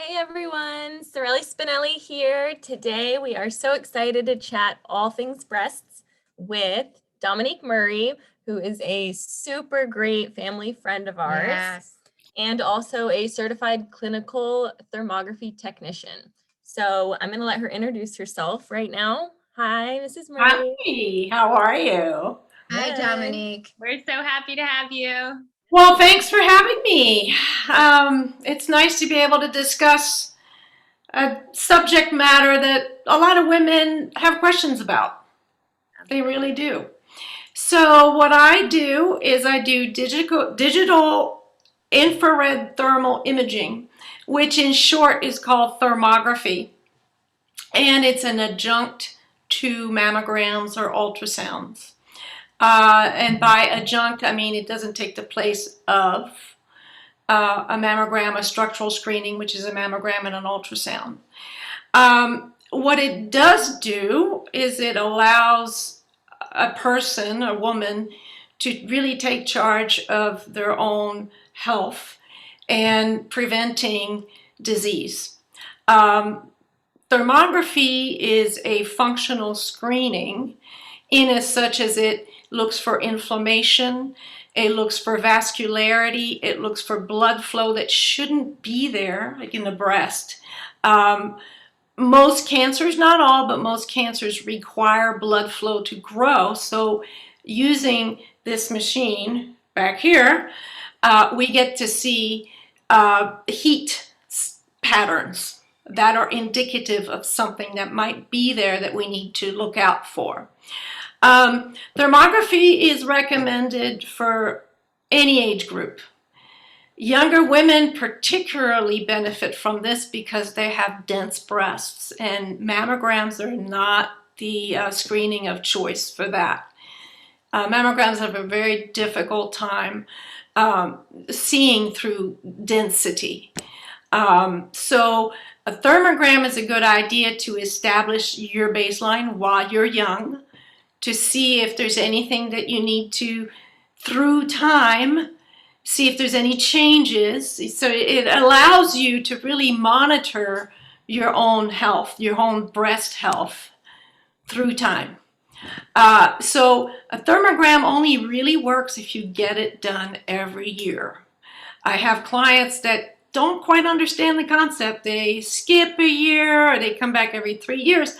Hey everyone, Sorelle Spinelli here. Today we are so excited to chat all things breasts with Dominique Murray, who is a super great family friend of ours Yes. and also a certified clinical thermography technician. So I'm going to let her introduce herself right now. Hi, Mrs. Murray. Hi, how are you? Hi, Good. Dominique. We're so happy to have you. Well, thanks for having me. It's nice to be able to discuss a subject matter that a lot of women have questions about. They really do. So, what I do is I do digital infrared thermal imaging, which in short is called thermography, and it's an adjunct to mammograms or ultrasounds. And by adjunct, I mean it doesn't take the place of a mammogram, a structural screening, which is a mammogram and an ultrasound. What it does do is it allows a person, a woman, to really take charge of their own health and preventing disease. Thermography is a functional screening in as such as it looks for inflammation, it looks for vascularity, it looks for blood flow that shouldn't be there, like in the breast. Most cancers, not all, but most cancers require blood flow to grow. So using this machine back here, we get to see heat patterns that are indicative of something that might be there that we need to look out for. Thermography is recommended for any age group. Younger women particularly benefit from this because they have dense breasts, and mammograms are not the screening of choice for that. Mammograms have a very difficult time seeing through density. So a thermogram is a good idea to establish your baseline while you're young, to see if there's anything that you need to, through time, see if there's any changes. So it allows you to really monitor your own health, your own breast health through time. So a thermogram only really works if you get it done every year. I have clients that don't quite understand the concept. They skip a year or they come back every 3 years.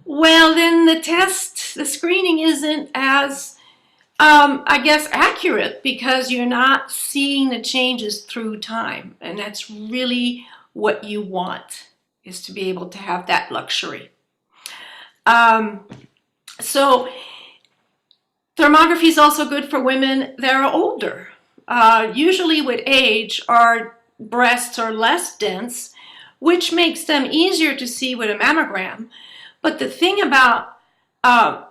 Well, then the screening isn't as, I guess, accurate because you're not seeing the changes through time. And that's really what you want, is to be able to have that luxury. So thermography is also good for women that are older. Usually with age, our breasts are less dense, which makes them easier to see with a mammogram. But the thing about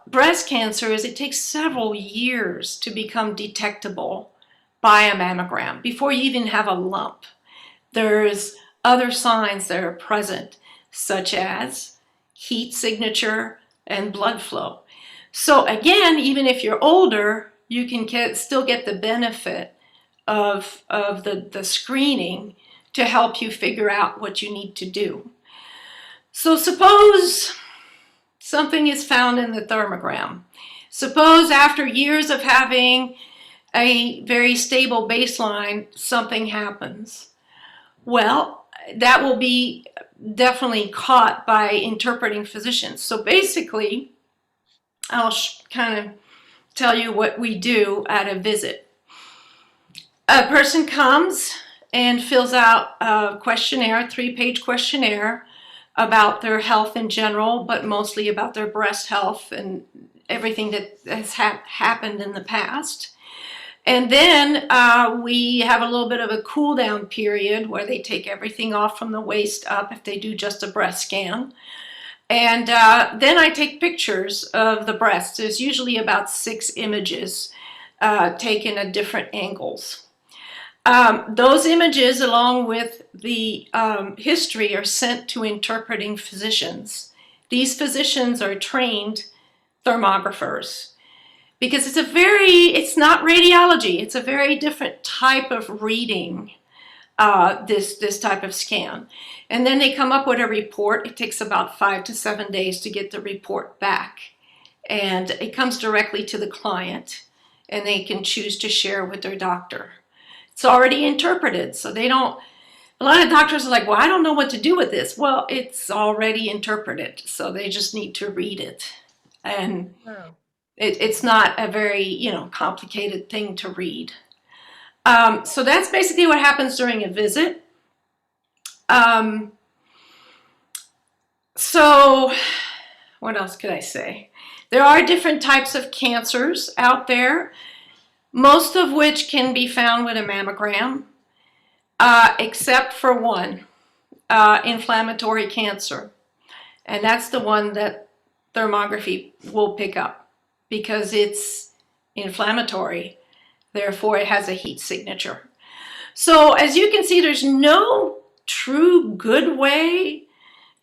breast cancer is it takes several years to become detectable by a mammogram before you even have a lump. There's other signs that are present, such as heat signature and blood flow. So again, even if you're older, you can still get the benefit of the screening to help you figure out what you need to do. So suppose something is found in the thermogram. Suppose after years of having a very stable baseline, something happens. Well, that will be definitely caught by interpreting physicians. So basically, I'll kind of tell you what we do at a visit. A person comes and fills out a questionnaire, a 3-page questionnaire about their health in general, but mostly about their breast health and everything that has happened in the past. And then we have a little bit of a cool down period where they take everything off from the waist up if they do just a breast scan. And then I take pictures of the breast. There's usually about 6 images taken at different angles. Those images, along with the history, are sent to interpreting physicians. These physicians are trained thermographers because it's not radiology. It's a very different type of reading this type of scan. And then they come up with a report. It takes about 5 to 7 days to get the report back. And it comes directly to the client, and they can choose to share with their doctor. It's already interpreted, so they don't, a lot of doctors are like, well, I don't know what to do with this. Well, it's already interpreted, so they just need to read it. And it's not a very, complicated thing to read. So that's basically what happens during a visit. So what else could I say? There are different types of cancers out there, most of which can be found with a mammogram, except for one, inflammatory cancer. And that's the one that thermography will pick up because it's inflammatory. Therefore, it has a heat signature. So as you can see, there's no true good way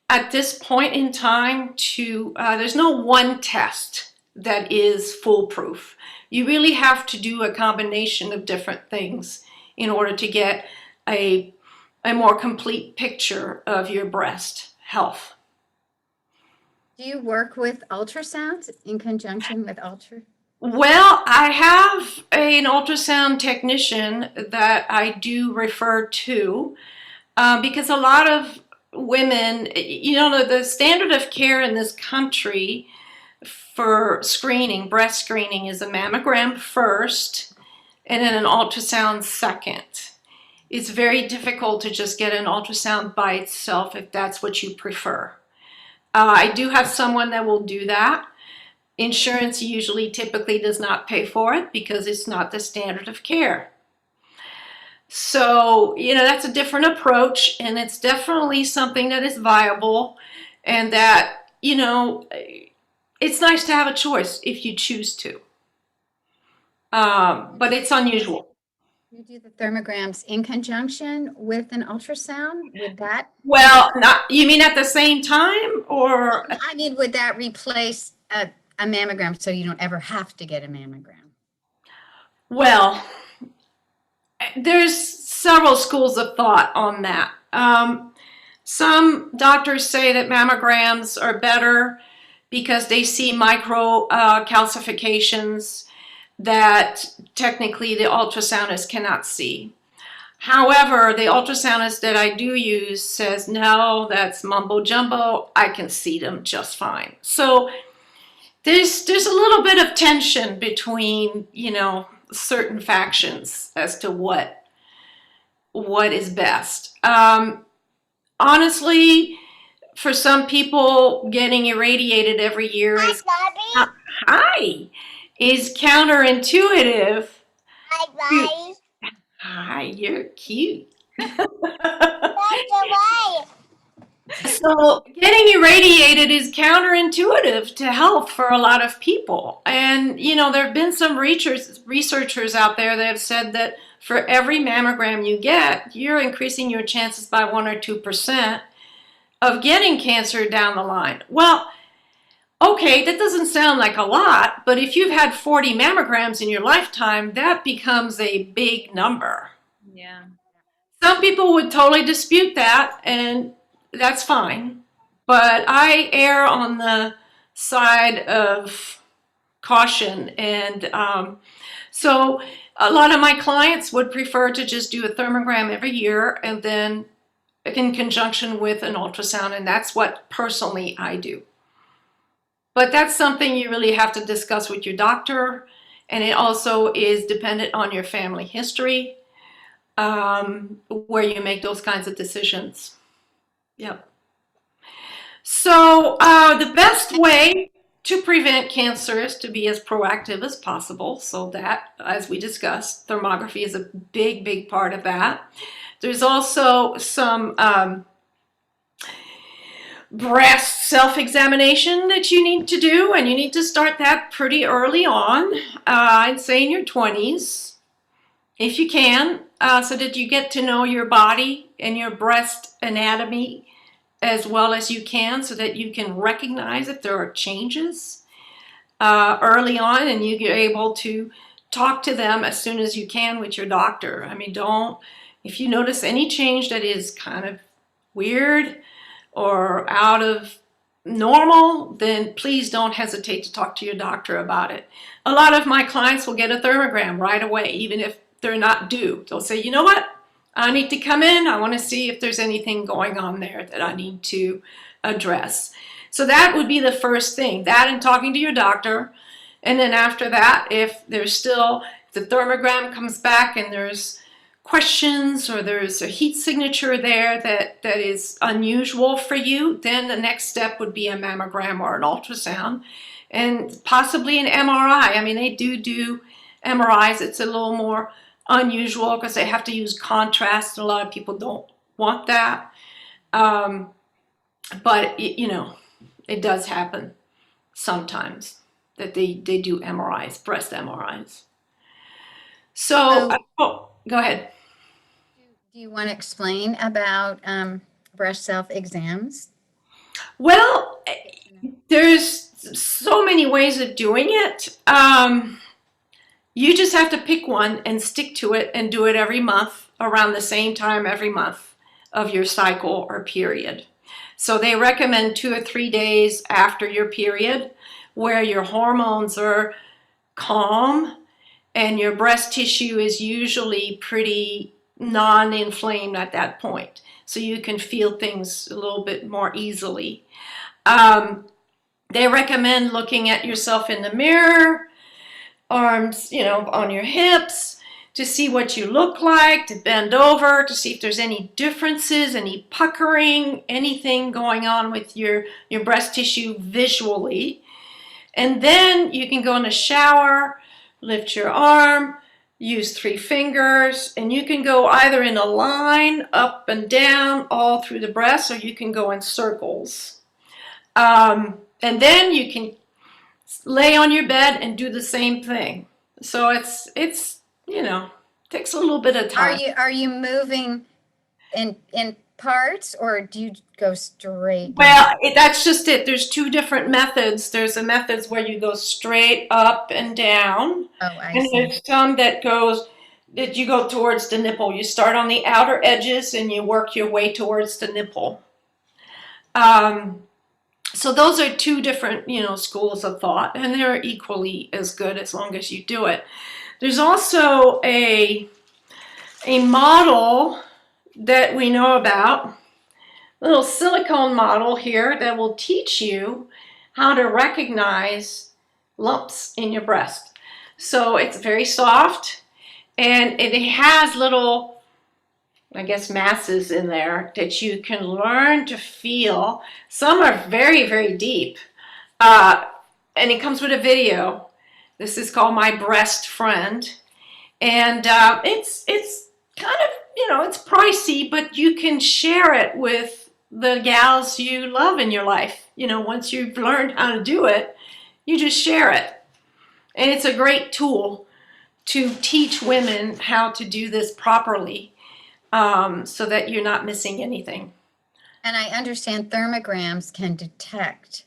at this point in time to, there's no one test that is foolproof. You really have to do a combination of different things in order to get a more complete picture of your breast health. Do you work with ultrasounds in conjunction with Well, I have an ultrasound technician that I do refer to because a lot of women, the standard of care in this country for screening, breast screening, is a mammogram first and then an ultrasound second. It's very difficult to just get an ultrasound by itself if that's what you prefer. I do have someone that will do that. Insurance usually typically does not pay for it because it's not the standard of care. So, that's a different approach, and it's definitely something that is viable, and that, it's nice to have a choice if you choose to. But it's unusual. You do the thermograms in conjunction with an ultrasound? Would that? Well, you mean at the same time, or? I mean, would that replace a mammogram so you don't ever have to get a mammogram? Well, there's several schools of thought on that. Some doctors say that mammograms are better because they see micro calcifications that technically the ultrasoundist cannot see. However, the ultrasoundist that I do use says, no, that's mumbo jumbo. I can see them just fine. So there's a little bit of tension between, certain factions as to what is best. Honestly, for some people, getting irradiated every year is counterintuitive. Hi, you're cute. So getting irradiated is counterintuitive to health for a lot of people. And, there have been some researchers out there that have said that for every mammogram you get, you're increasing your chances by 1 or 2% of getting cancer down the line. Well, okay, that doesn't sound like a lot, but if you've had 40 mammograms in your lifetime, that becomes a big number. Yeah. Some people would totally dispute that, and that's fine. But I err on the side of caution. And so a lot of my clients would prefer to just do a thermogram every year and then in conjunction with an ultrasound. And that's what personally I do. But that's something you really have to discuss with your doctor. And it also is dependent on your family history, where you make those kinds of decisions. Yep. So the best way to prevent cancer is to be as proactive as possible. So that, as we discussed, thermography is a big, big part of that. There's also some breast self-examination that you need to do, and you need to start that pretty early on. I'd say in your 20s, if you can, so that you get to know your body and your breast anatomy as well as you can, so that you can recognize if there are changes early on, and you're able to talk to them as soon as you can with your doctor. I mean, don't If you notice any change that is kind of weird or out of normal, then please don't hesitate to talk to your doctor about it. A lot of my clients will get a thermogram right away, even if they're not due. They'll say, you know what? I need to come in. I want to see if there's anything going on there that I need to address. So that would be the first thing, that and talking to your doctor. And then after that, if there's still, if the thermogram comes back and there's questions or there's a heat signature there that is unusual for you, then the next step would be a mammogram or an ultrasound and possibly an MRI. I mean, they do MRIs. It's a little more unusual because they have to use contrast, and a lot of people don't want that. But you know, it does happen sometimes that they do MRIs, breast MRIs. So, oh, go ahead. Do you want to explain about breast self-exams? Well, there's so many ways of doing it. You just have to pick one and stick to it and do it every month around the same time every month of your cycle or period. So they recommend 2 or 3 days after your period where your hormones are calm and your breast tissue is usually pretty non-inflamed at that point. So you can feel things a little bit more easily. They recommend looking at yourself in the mirror, arms, you know, on your hips, to see what you look like, to bend over, to see if there's any differences, any puckering, anything going on with your breast tissue visually. And then you can go in the shower, lift your arm, use 3 fingers, and you can go either in a line, up and down, all through the breast, or you can go in circles. And then you can lay on your bed and do the same thing. So it's you know, takes a little bit of time. Are you moving in parts, or do you go straight? Well, that's just it. There's 2 different methods. There's a methods where you go straight up and down. Oh, I And see. there's some that you go towards the nipple. You start on the outer edges and you work your way towards the nipple. So those are 2 different, you know, schools of thought, and they're equally as good as long as you do it. There's also a model that we know about, a little silicone model here that will teach you how to recognize lumps in your breast. So it's very soft, and it has little, I guess, masses in there that you can learn to feel. Some are very, very deep, and it comes with a video. This is called My Breast Friend, and it's kind of, you know, it's pricey, but you can share it with the gals you love in your life. You know, once you've learned how to do it, you just share it, and it's a great tool to teach women how to do this properly. So that you're not missing anything. And I understand thermograms can detect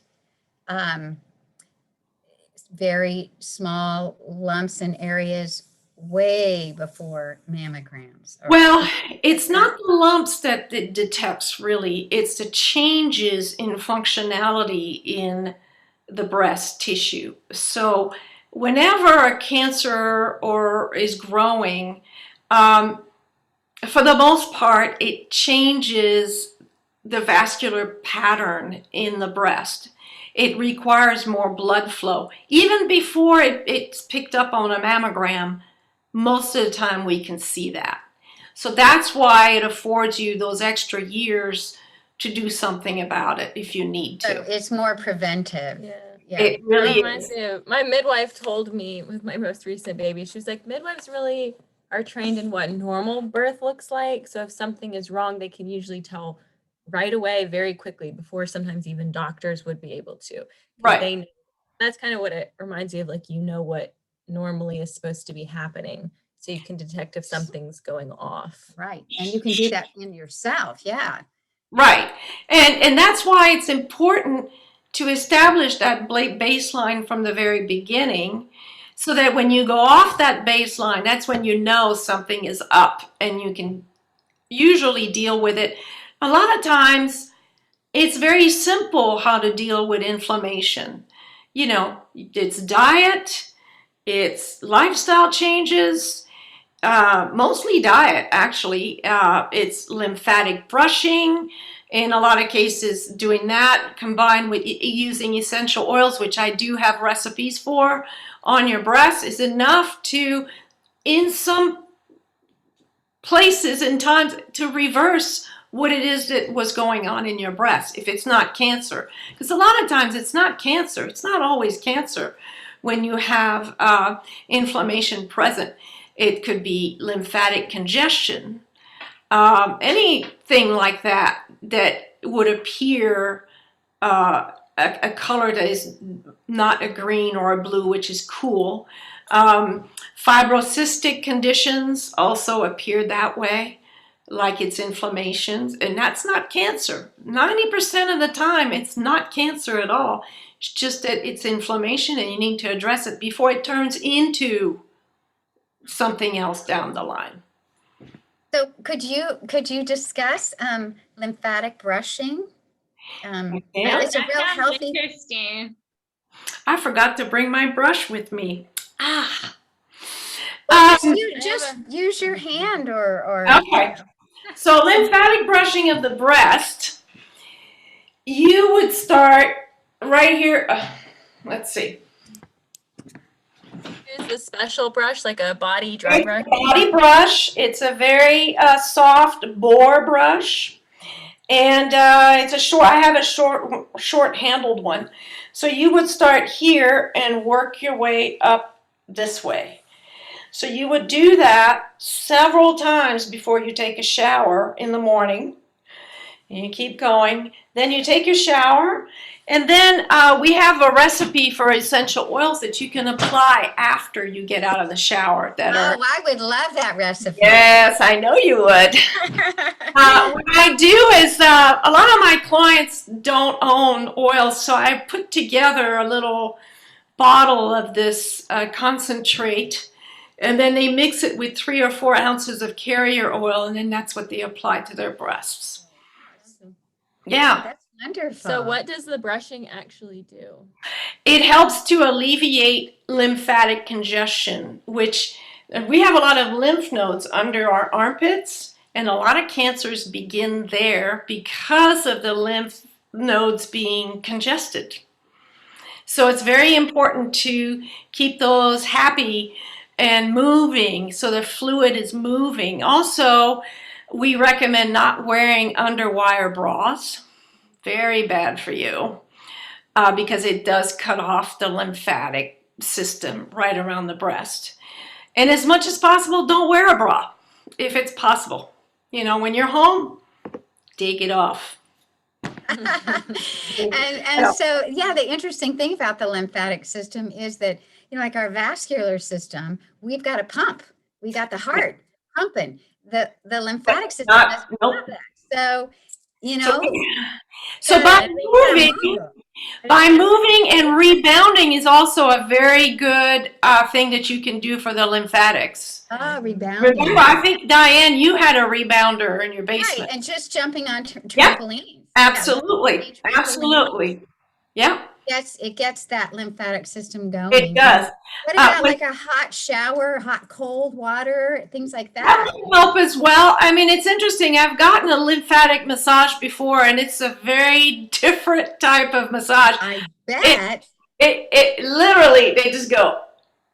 very small lumps in areas way before mammograms. Well, it's not the lumps that it detects really, it's the changes in functionality in the breast tissue. So whenever a cancer is growing, for the most part, it changes the vascular pattern in the breast. It requires more blood flow. Even before it's picked up on a mammogram, most of the time we can see that. So that's why it affords you those extra years to do something about it if you need to. So it's more preventive. Yeah. Yeah. It really That reminds is. me of, my midwife told me with my most recent baby, she was like, midwives really are trained in what normal birth looks like. So if something is wrong, they can usually tell right away, very quickly, before sometimes even doctors would be able to. 'Cause Right. they know. That's kind of what it reminds me of, like, you know what normally is supposed to be happening. So you can detect if something's going off. Right. And you can do that in yourself. Yeah. Right. And that's why it's important to establish that baseline from the very beginning, so that when you go off that baseline, that's when you know something is up and you can usually deal with it. A lot of times it's very simple how to deal with inflammation. You know, it's diet, it's lifestyle changes, mostly diet actually. It's lymphatic brushing. In a lot of cases, doing that combined with using essential oils, which I do have recipes for, on your breast is enough to, in some places and times, to reverse what it is that was going on in your breast if it's not cancer. Because a lot of times it's not cancer. It's not always cancer when you have inflammation present. It could be lymphatic congestion, anything like that that would appear a color that is not a green or a blue, which is cool. Fibrocystic conditions also appear that way, like it's inflammations, and that's not cancer. 90% of the time, it's not cancer at all. It's just that it's inflammation, and you need to address it before it turns into something else down the line. So could you discuss lymphatic brushing? Yeah. It's a That real sounds healthy. interesting. I forgot to bring my brush with me. Ah. Just use your hand or Okay. So lymphatic brushing of the breast, you would start right here. Let's see. Use the special brush, like a body dry brush. Body brush. It's a very soft boar brush, and it's a short. I have a short-handled one. So you would start here and work your way up this way. So you would do that several times before you take a shower in the morning. And you keep going. Then you take your shower. And then we have a recipe for essential oils that you can apply after you get out of the shower. I would love that recipe. Yes, I know you would. What I do is a lot of my clients don't own oils, so I put together a little bottle of this concentrate. And then they mix it with 3 or 4 ounces of carrier oil, and then that's what they apply to their breasts. Yeah. That's wonderful. So what does the brushing actually do? It helps to alleviate lymphatic congestion, which we have a lot of lymph nodes under our armpits, and a lot of cancers begin there because of the lymph nodes being congested. So it's very important to keep those happy and moving, so the fluid is moving. Also, we recommend not wearing underwire bras. Very bad for you because it does cut off the lymphatic system right around the breast. And as much as possible, don't wear a bra if it's possible. You know, when you're home, take it off. And so, yeah, the interesting thing about the lymphatic system is that, you know, like our vascular system, we've got a pump. We got the heart pumping. The lymphatic system doesn't have that. So, you know. So by moving and rebounding is also a very good thing that you can do for the lymphatics. Rebounding. Remember, I think, Diane, you had a rebounder in your basement. Right, and just jumping on trampolines. Absolutely. Yeah, Absolutely. Yeah. Yes, it gets that lymphatic system going. It does. What about like a hot shower, hot cold water, things like that? That can help as well. I mean, it's interesting. I've gotten a lymphatic massage before, and it's a very different type of massage. I bet. It literally, they just go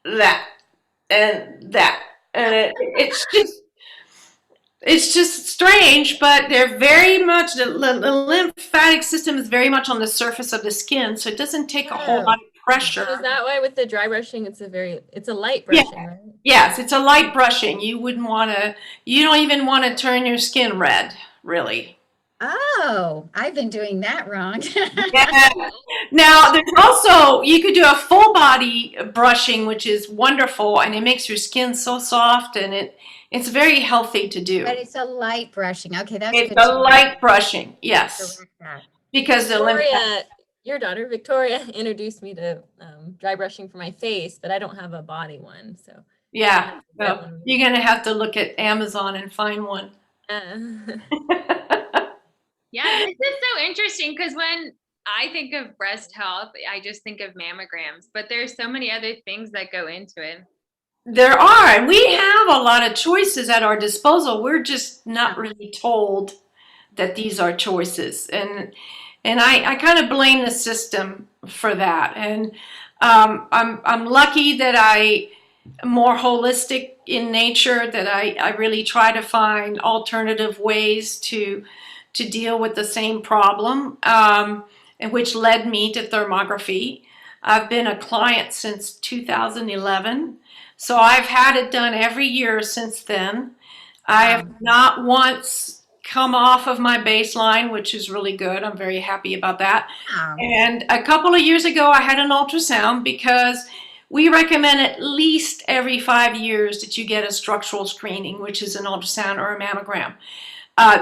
that and that, and it's just strange, but they're very much, the lymphatic system is very much on the surface of the skin, so it doesn't take a whole lot of pressure. So is that why with the dry brushing, it's a light brushing, right? Yes, it's a light brushing. You don't even want to turn your skin red, really. Oh, I've been doing that wrong. Yeah. Now, there's also, you could do a full body brushing, which is wonderful, and it makes your skin so soft, and it's very healthy to do. But it's a light brushing. Okay, that's It's good. a light brushing, yes. Because the Victoria, your daughter, Victoria, introduced me to dry brushing for my face, but I don't have a body one, so. yeah, so you're going to have to look at Amazon and find one. Yeah, this is so interesting because when I think of breast health, I just think of mammograms, but there's so many other things that go into it. There are, and we have a lot of choices at our disposal. We're just not really told that these are choices, and I kind of blame the system for that. And I'm lucky that I'm more holistic in nature, that I really try to find alternative ways to deal with the same problem, and which led me to thermography. I've been a client since 2011, so I've had it done every year since then. I have not once come off of my baseline, which is really good. I'm very happy about that. Wow. And a couple of years ago, I had an ultrasound because we recommend at least every 5 years that you get a structural screening, which is an ultrasound or a mammogram,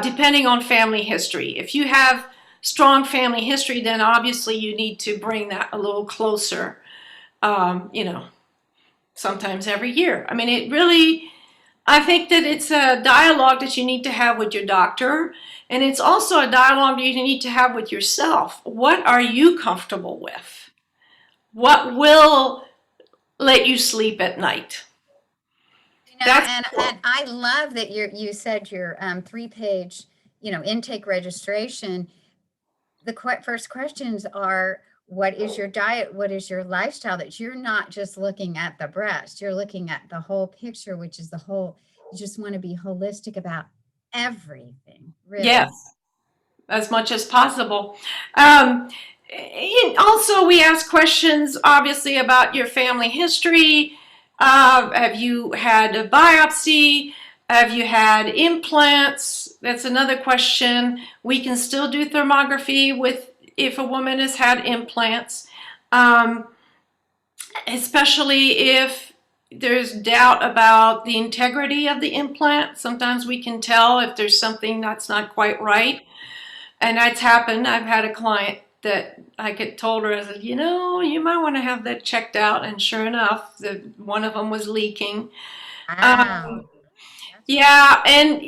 depending on family history. If you have strong family history, then obviously you need to bring that a little closer, sometimes every year. I mean, I think that it's a dialogue that you need to have with your doctor, and it's also a dialogue you need to have with yourself. What are you comfortable with? What will let you sleep at night? And I love that you said your 3-page, intake registration. The first questions are, what is your diet? What is your lifestyle? That you're not just looking at the breast, you're looking at the whole picture, which is you just want to be holistic about everything, really. Yes, as much as possible. And also, we ask questions, obviously, about your family history. Have you had a biopsy? Have you had implants? That's another question. We can still do thermography if a woman has had implants, especially if there's doubt about the integrity of the implant. Sometimes we can tell if there's something that's not quite right. And that's happened. I've had a client that I told her, I said, you might want to have that checked out. And sure enough, one of them was leaking. Wow. Yeah, and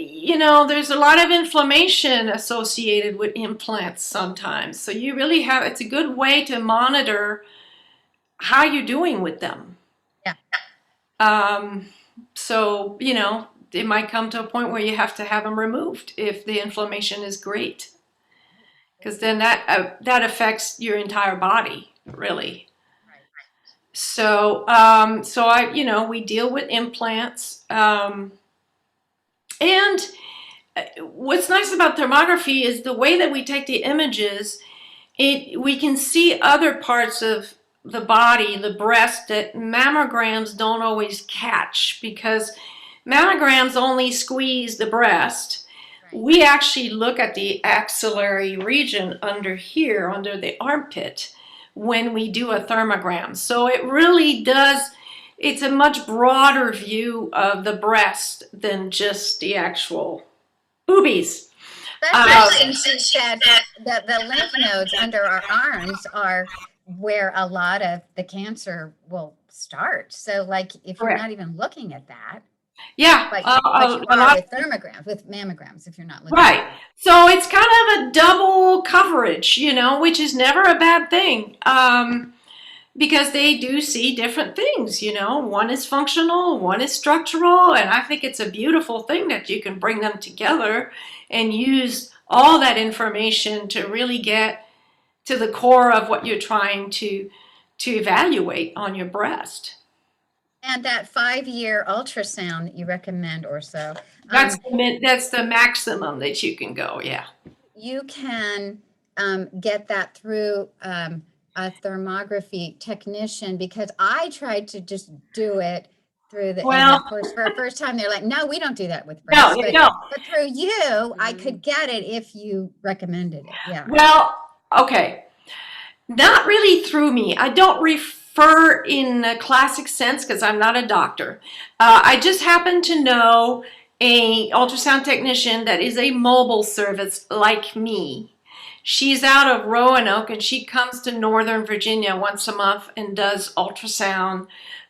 there's a lot of inflammation associated with implants sometimes. So you really it's a good way to monitor how you're doing with them. Yeah. So, it might come to a point where you have to have them removed if the inflammation is great. Because then that affects your entire body, really. So, we deal with implants. And what's nice about thermography is the way that we take the images, we can see other parts of the body, the breast, that mammograms don't always catch, because mammograms only squeeze the breast. We actually look at the axillary region under here, under the armpit, when we do a thermogram. So it really does, it's a much broader view of the breast than just the actual boobies. Especially since the lymph nodes under our arms are where a lot of the cancer will start. So if you're not even looking at that. Yeah, but you are with thermograms, with mammograms, if you're not looking. Right. So it's kind of a double coverage, which is never a bad thing, because they do see different things. One is functional, one is structural, and I think it's a beautiful thing that you can bring them together and use all that information to really get to the core of what you're trying to evaluate on your breast. And that 5-year ultrasound that you recommend or so. That's the maximum that you can go, yeah. You can get that through a thermography technician, because I tried to just do it through and of course, for a first time, they're like, no, we don't do that with breast. But through you, I could get it if you recommended it, yeah. Well, okay. Not really through me. I don't refer in a classic sense because I'm not a doctor. I just happen to know a ultrasound technician that is a mobile service like me. She's out of Roanoke, and she comes to Northern Virginia once a month and does ultrasound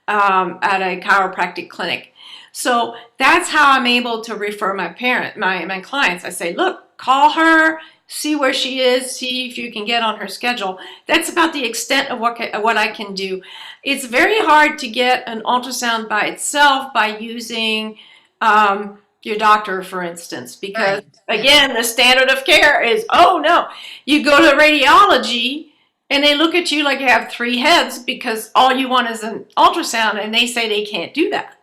at a chiropractic clinic. So that's how I'm able to refer my clients. I say, look, call her, see where she is, see if you can get on her schedule. That's about the extent of what I can do. It's very hard to get an ultrasound by itself by using your doctor, for instance, because again, the standard of care is, oh no, you go to radiology and they look at you like you have 3 heads because all you want is an ultrasound, and they say they can't do that.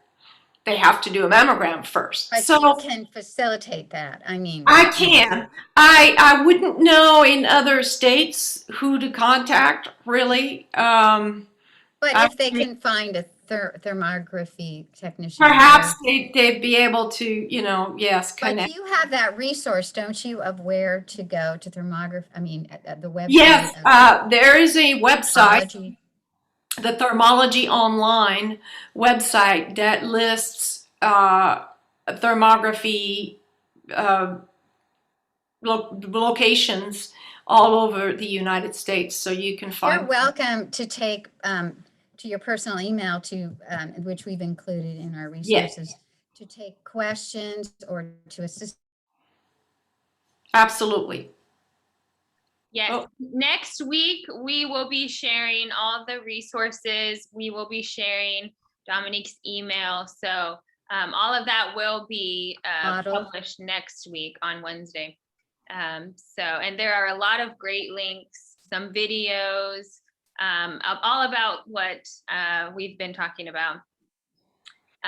They have to do a mammogram first. But So you can facilitate that. I mean, I can. I wouldn't know in other states who to contact, really. but if they can find a thermography technician, Perhaps they'd be able to, yes, but connect. you have that resource, don't you, of where to go to thermography? I mean, at the website. Yes, there is a website, Thermology. the Thermology Online website that lists thermography locations all over the United States, so you can find. You're welcome to take to your personal email to which we've included in our resources to take questions or to assist. Absolutely. Yes. Oh. Next week, we will be sharing all the resources. We will be sharing Dominique's email. So all of that will be published next week on Wednesday. And there are a lot of great links, some videos, all about what we've been talking about.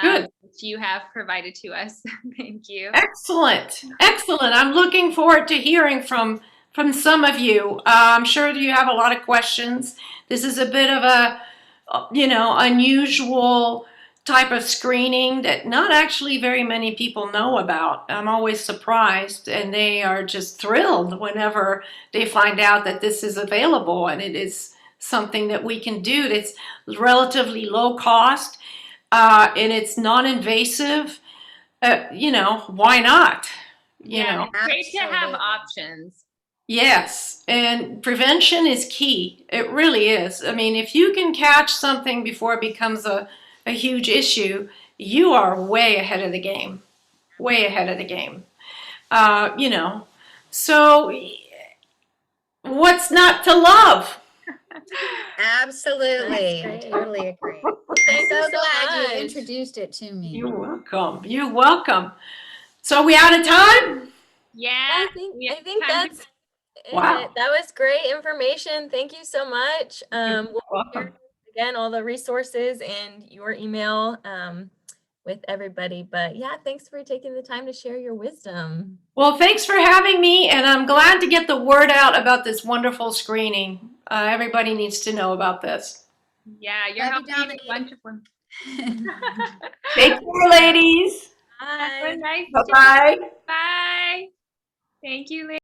Good. Which you have provided to us. Thank you. Excellent. Excellent. I'm looking forward to hearing from some of you. I'm sure you have a lot of questions. This is a bit of a, unusual type of screening that not actually very many people know about. I'm always surprised, and they are just thrilled whenever they find out that this is available, and it is something that we can do. It's relatively low cost, and it's non-invasive. Why not? Great to have options. Yes, and prevention is key. It really is. I mean, if you can catch something before it becomes a huge issue, you are way ahead of the game. Way ahead of the game. So what's not to love? Absolutely. I totally agree. I'm so glad you introduced it to me. You're welcome. You're welcome. So are we out of time? Yeah. I think that's it. That was great information. Thank you so much. We'll share again all the resources and your email with everybody. But yeah, thanks for taking the time to share your wisdom. Well, thanks for having me, and I'm glad to get the word out about this wonderful screening. Everybody needs to know about this. Yeah, you're helping a bunch of women. Take care, ladies. Have a nice Bye-bye. day. Bye. Thank you, ladies.